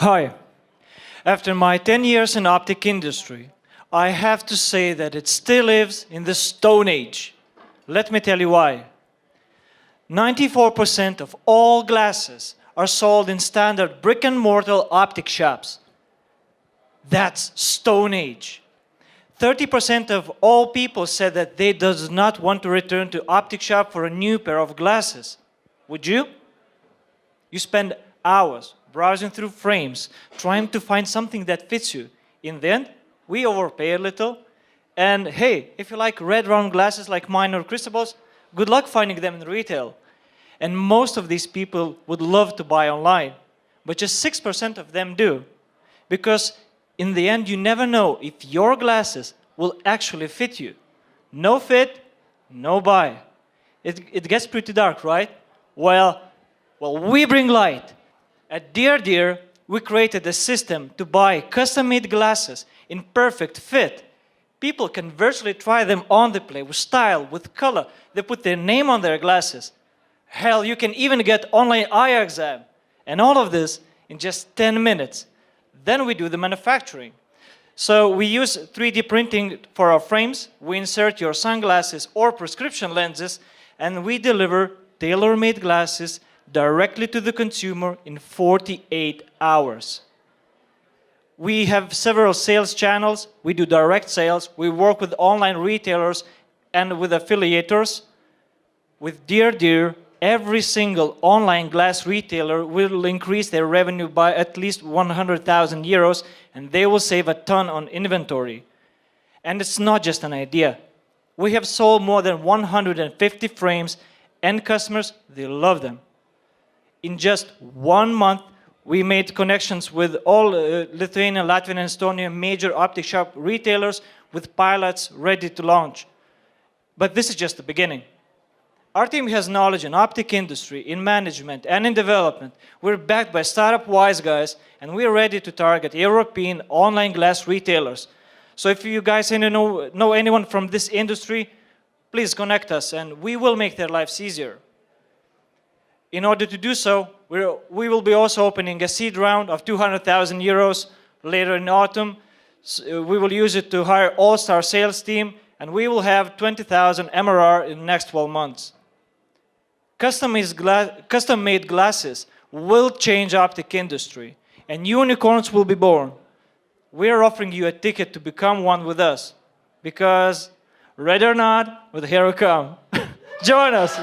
Hi. After my 10 years in optic industry, I have to say that it still lives in the Stone Age. Let me tell you why. 94% of all glasses are sold in standard brick-and-mortar optic shops. That's Stone Age. 30% of all people said that they does not want to return to optic shop for a new pair of glasses. Would you? You spend hours browsing through frames, trying to find something that fits you. In the end, we overpay a little. And hey, if you like red round glasses like mine or Christabel's, good luck finding them in retail. And most of these people would love to buy online, but just 6% of them do. Because in the end, you never know if your glasses will actually fit you. No fit, no buy. It gets pretty dark, right? Well, we bring light. At Dear, we created a system to buy custom-made glasses in perfect fit. People can virtually try them on display with style, with color. They put their name on their glasses. Hell, you can even get online eye exam. And all of this in just 10 minutes. Then we do the manufacturing. So we use 3D printing for our frames. We insert your sunglasses or prescription lenses, and we deliver tailor-made glasses directly to the consumer in 48 hours. We have several sales channels. We do direct sales. We work with online retailers and with affiliators. With Dear, every single online glass retailer will increase their revenue by at least 100,000 euros, and they will save a ton on inventory. And it's not just an idea. We have sold more than 150 frames, and customers, they love them. In just 1 month, we made connections with all Lithuanian, Latvian, and Estonian major optic shop retailers with pilots ready to launch. But this is just the beginning. Our team has knowledge in optic industry, in management, and in development. We're backed by startup wise guys, and we're ready to target European online glass retailers. So if you guys know anyone from this industry, please connect us, and we will make their lives easier. In order to do so, we will be also opening a seed round of 200,000 euros later in autumn. So we will use it to hire all-star sales team, and we will have 20,000 MRR in the next 12 months. Custom-made glasses will change optic industry, and unicorns will be born. We are offering you a ticket to become one with us, because ready or not, well, here we come. Join us.